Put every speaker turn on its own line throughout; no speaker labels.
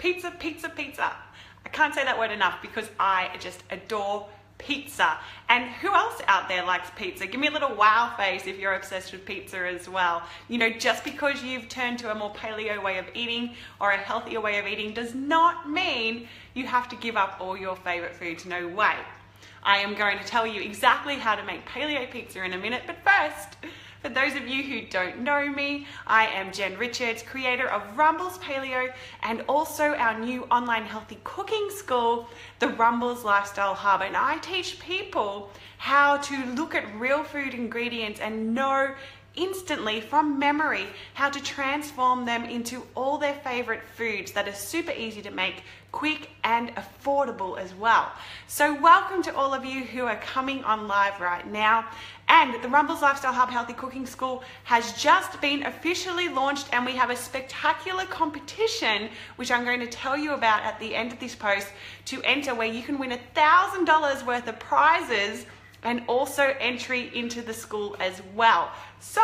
Pizza, pizza, pizza. I can't say that word enough because I just adore pizza. And who else out there likes pizza? Give me a little wow face if you're obsessed with pizza as well. You know, just because you've turned to a more paleo way of eating or a healthier way of eating does not mean you have to give up all your favorite foods. No way. I am going to tell you exactly how to make paleo pizza in a minute, but first, for those of you who don't know me, I am Jen Richards, creator of Rumbles Paleo and also our new online healthy cooking school, the Rumbles Lifestyle Hub. And I teach people how to look at real food ingredients and know instantly from memory how to transform them into all their favorite foods that are super easy to make, quick and affordable as well. So welcome to all of you who are coming on live right now. And the Rumbles Lifestyle Hub Healthy Cooking School has just been officially launched, and we have a spectacular competition which I'm going to tell you about at the end of this post to enter, where you can win $1,000 worth of prizes and also entry into the school as well. So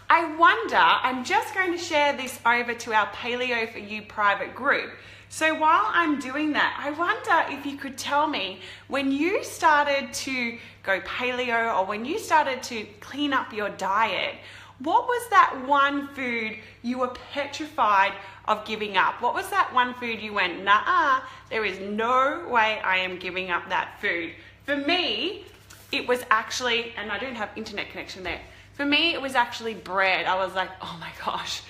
I wonder, I'm just going to share this over to our Paleo for You private group. So while I'm doing that, I wonder if you could tell me, when you started to go paleo or when you started to clean up your diet, what was that one food you were petrified of giving up? What was that one food you went, nah, there is no way I am giving up that food? For me, it was actually, and I don't have internet connection there, for me, it was actually bread. I was like, oh my gosh,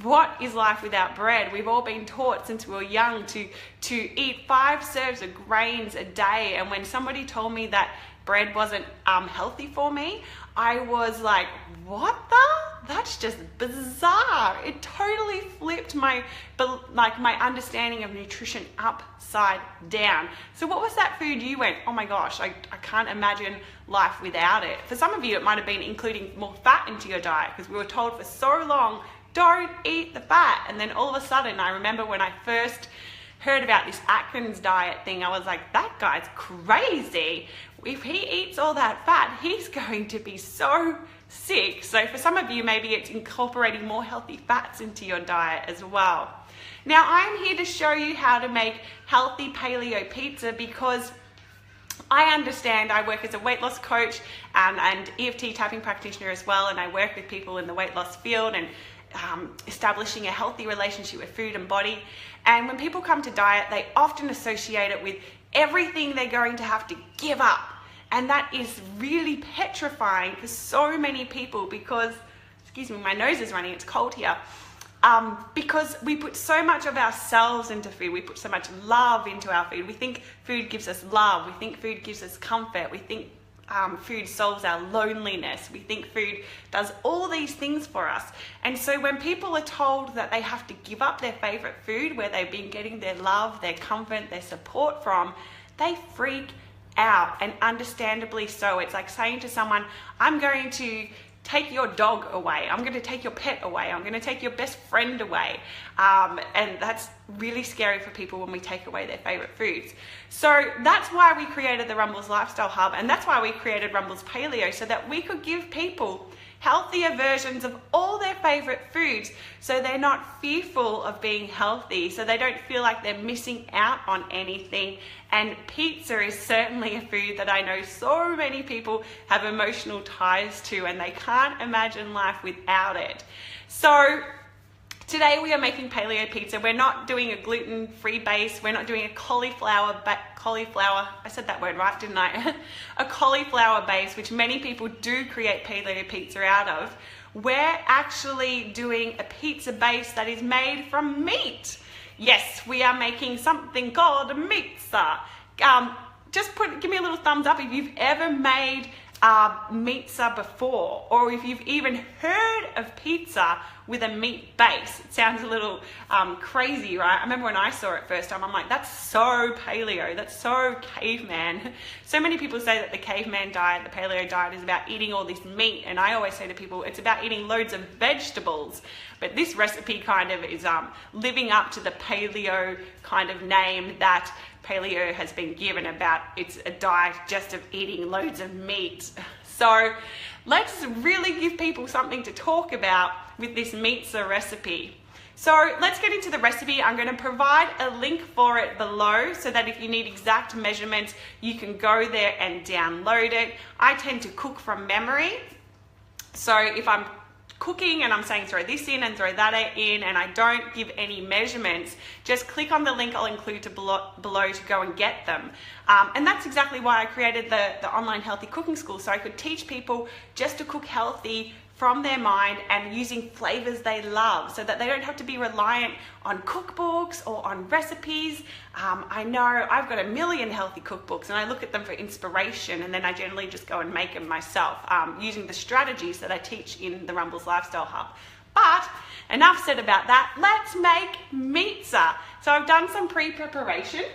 what is life without bread? We've all been taught since we were young to eat 5 serves of grains a day. And when somebody told me that bread wasn't healthy for me, I was like, what the? That's just bizarre. It totally flipped my understanding of nutrition upside down. So what was that food you went, oh my gosh, I can't imagine life without it? For some of you, it might have been including more fat into your diet, because we were told for so long, don't eat the fat. And then all of a sudden, I remember when I first heard about this Atkins diet thing, I was like, that guy's crazy. If he eats all that fat, he's going to be so sick. So for some of you, maybe it's incorporating more healthy fats into your diet as well. Now, I'm here to show you how to make healthy paleo pizza, because I understand, I work as a weight loss coach and EFT tapping practitioner as well, and I work with people in the weight loss field and establishing a healthy relationship with food and body. And when people come to diet, they often associate it with everything they're going to have to give up. And that is really petrifying for so many people, because, excuse me, my nose is running, it's cold here. Because we put so much of ourselves into food, we put so much love into our food. We think food gives us love, we think food gives us comfort, we think food solves our loneliness, we think food does all these things for us. And so when people are told that they have to give up their favorite food, where they've been getting their love, their comfort, their support from, they freak out, and understandably so. It's like saying to someone, I'm going to take your dog away, I'm going to take your pet away, I'm going to take your best friend away. And that's really scary for people when we take away their favorite foods. So that's why we created the Rumbles Lifestyle Hub, and that's why we created Rumbles Paleo, so that we could give people healthier versions of all their favorite foods, so they're not fearful of being healthy, so they don't feel like they're missing out on anything. And pizza is certainly a food that I know so many people have emotional ties to, and they can't imagine life without it. So today we are making paleo pizza. We're not doing a gluten-free base. We're not doing a cauliflower, I said that word right, didn't I? A cauliflower base, which many people do create paleo pizza out of. We're actually doing a pizza base that is made from meat. Yes, we are making something called Meatza. Give me a little thumbs up if you've ever made Meatza before, or if you've even heard of pizza with a meat base. It sounds a little crazy, right? I remember when I saw it first time, I'm like, that's so paleo, that's so caveman. So many people say that the caveman diet, the paleo diet, is about eating all this meat, and I always say to people, it's about eating loads of vegetables. But this recipe kind of is living up to the paleo kind of name that paleo has been given, about it's a diet just of eating loads of meat. So let's really give people something to talk about with this Meatza recipe. So let's get into the recipe. I'm going to provide a link for it below so that if you need exact measurements, you can go there and download it. I tend to cook from memory. So if I'm cooking and I'm saying throw this in and throw that in and I don't give any measurements, just click on the link I'll include below to go and get them. And that's exactly why I created the online healthy cooking school, so I could teach people just to cook healthy from their mind and using flavors they love so that they don't have to be reliant on cookbooks or on recipes. I know I've got a million healthy cookbooks and I look at them for inspiration, and then I generally just go and make them myself using the strategies that I teach in the Rumbles Lifestyle Hub. But enough said about that. Let's make meatza. So I've done some pre-preparation.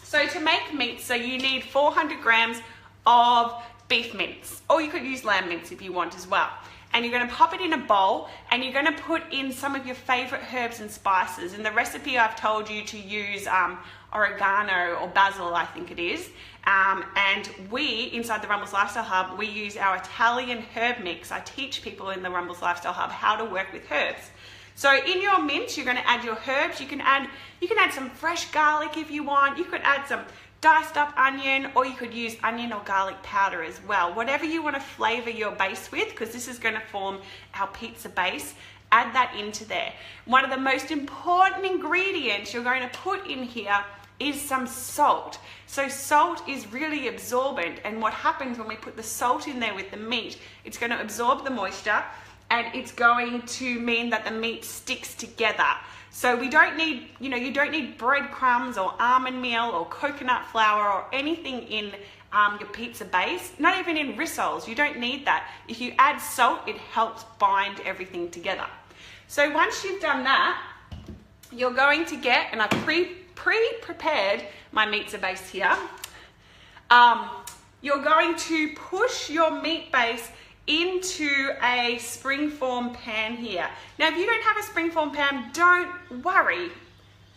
So to make meatza, you need 400 grams of beef mince, or you could use lamb mince if you want as well. And you're going to pop it in a bowl and you're going to put in some of your favorite herbs and spices. In the recipe I've told you to use oregano or basil, I think it is. And we, inside the Rumbles Lifestyle Hub, we use our Italian herb mix. I teach people in the Rumbles Lifestyle Hub how to work with herbs. So in your mince, you're going to add your herbs. You can add some fresh garlic if you want. You could add some diced up onion, or you could use onion or garlic powder as well. Whatever you want to flavor your base with, because this is going to form our pizza base, add that into there. One of the most important ingredients you're going to put in here is some salt. So salt is really absorbent, and what happens when we put the salt in there with the meat, it's going to absorb the moisture and it's going to mean that the meat sticks together. So we don't need, you don't need breadcrumbs or almond meal or coconut flour or anything in your pizza base, not even in rissoles. You don't need that. If you add salt, it helps bind everything together. So once you've done that, you're going to get, and I've pre-prepared my meatza base here, you're going to push your meat base into a springform pan here. Now, if you don't have a springform pan, don't worry.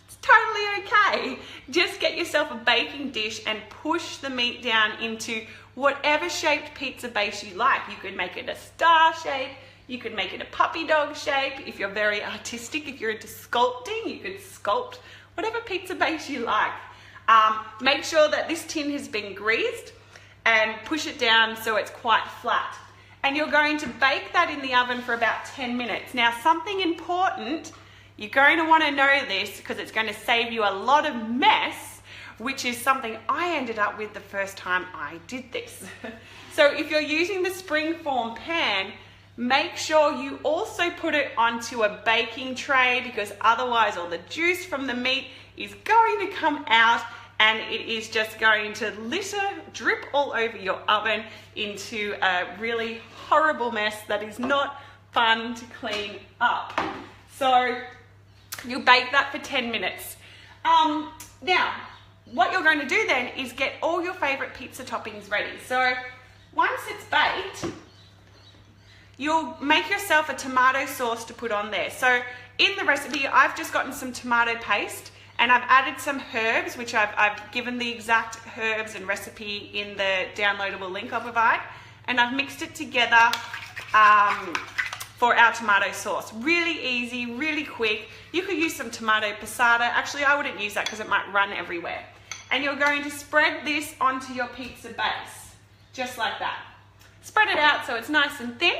It's totally okay. Just get yourself a baking dish and push the meat down into whatever shaped pizza base you like. You could make it a star shape. You could make it a puppy dog shape. If you're very artistic, if you're into sculpting, you could sculpt whatever pizza base you like. Make sure that this tin has been greased and push it down so it's quite flat. And you're going to bake that in the oven for about 10 minutes. Now, something important, you're going to want to know this because it's going to save you a lot of mess, which is something I ended up with the first time I did this. So if you're using the springform pan, make sure you also put it onto a baking tray, because otherwise all the juice from the meat is going to come out and it is just going to drip all over your oven into a really horrible mess that is not fun to clean up. So you bake that for 10 minutes. Now, what you're going to do then is get all your favorite pizza toppings ready. So once it's baked, you'll make yourself a tomato sauce to put on there. So in the recipe, I've just gotten some tomato paste, and I've added some herbs, which I've given the exact herbs and recipe in the downloadable link I'll provide. And I've mixed it together for our tomato sauce. Really easy, really quick. You could use some tomato passata. Actually, I wouldn't use that because it might run everywhere. And you're going to spread this onto your pizza base, just like that. Spread it out so it's nice and thin.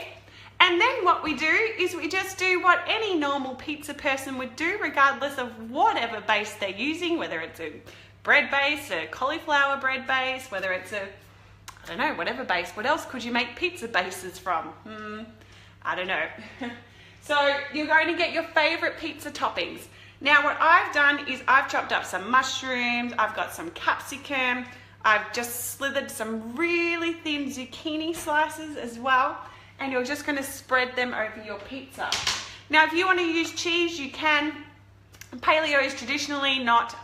And then what we do is we just do what any normal pizza person would do, regardless of whatever base they're using, whether it's a bread base, a cauliflower bread base, whether it's a, I don't know, whatever base. What else could you make pizza bases from? I don't know. So you're going to get your favorite pizza toppings. Now what I've done is I've chopped up some mushrooms, I've got some capsicum, I've just slithered some really thin zucchini slices as well. And you're just going to spread them over your pizza. Now, if you want to use cheese, you can. Paleo is traditionally not,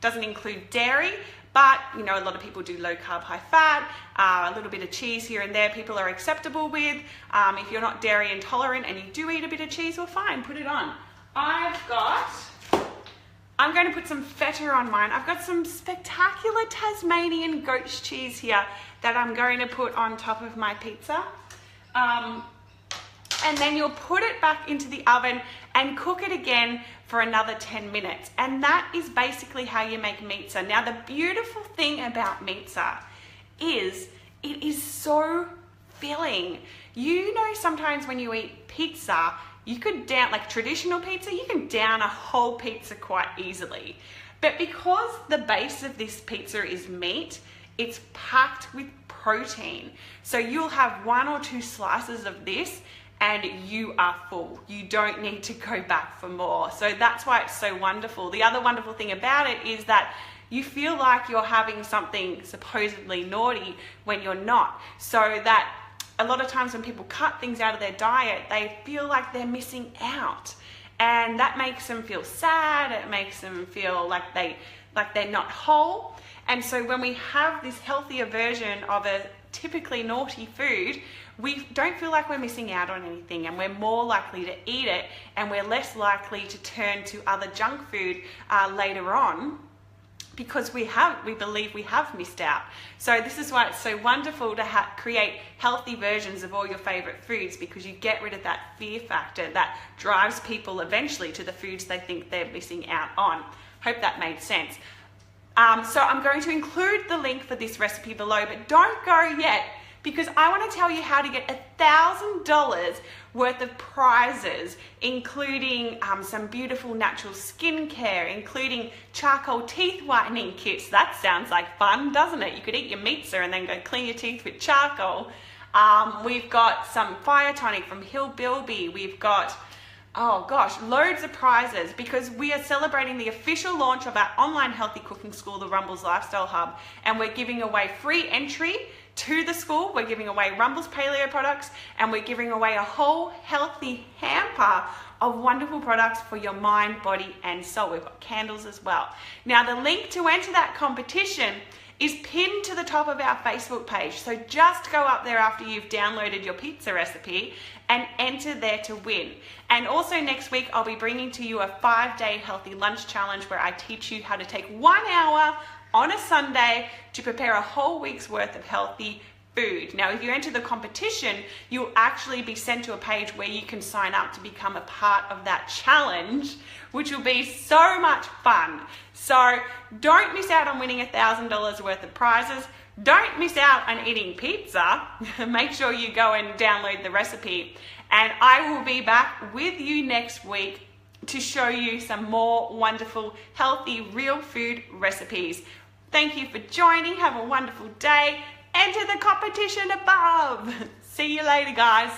doesn't include dairy, but a lot of people do low carb, high fat. A little bit of cheese here and there people are acceptable with. If you're not dairy intolerant and you do eat a bit of cheese, well, fine, put it on. I'm going to put some feta on mine. I've got some spectacular Tasmanian goat's cheese here that I'm going to put on top of my pizza. and then you'll put it back into the oven and cook it again for another 10 minutes. And that is basically how you make Meatza. Now, the beautiful thing about Meatza is it is so filling. You know, sometimes when you eat pizza, you could down, like traditional pizza, you can down a whole pizza quite easily. But because the base of this pizza is meat, it's packed with protein. So you'll have 1 or 2 slices of this and you are full. You don't need to go back for more. So that's why it's so wonderful. The other wonderful thing about it is that you feel like you're having something supposedly naughty when you're not. So that a lot of times when people cut things out of their diet, they feel like they're missing out. And that makes them feel sad. It makes them feel like they're not whole. And so when we have this healthier version of a typically naughty food, we don't feel like we're missing out on anything, and we're more likely to eat it, and we're less likely to turn to other junk food later on, because we believe we have missed out. So this is why it's so wonderful to create healthy versions of all your favorite foods, because you get rid of that fear factor that drives people eventually to the foods they think they're missing out on. Hope that made sense. So I'm going to include the link for this recipe below, but don't go yet, because I want to tell you how to get $1,000 worth of prizes, including some beautiful natural skincare, including charcoal teeth whitening kits. That sounds like fun, doesn't it? You could eat your Meatza and then go clean your teeth with charcoal. We've got some fire tonic from Hill Bilby. We've got, oh gosh, loads of prizes, because we are celebrating the official launch of our online healthy cooking school, the Rumbles Lifestyle Hub, and we're giving away free entry to the school. We're giving away Rumbles Paleo products, and we're giving away a whole healthy hamper of wonderful products for your mind, body, and soul. We've got candles as well. Now, the link to enter that competition is pinned to the top of our Facebook page. So just go up there after you've downloaded your pizza recipe and enter there to win. And also next week, I'll be bringing to you a 5-day healthy lunch challenge where I teach you how to take 1 hour on a Sunday to prepare a whole week's worth of healthy food. Now, if you enter the competition, you'll actually be sent to a page where you can sign up to become a part of that challenge, which will be so much fun. So don't miss out on winning $1,000 worth of prizes. Don't miss out on eating pizza. Make sure you go and download the recipe. And I will be back with you next week to show you some more wonderful, healthy, real food recipes. Thank you for joining. Have a wonderful day. Enter the competition above. See you later, guys.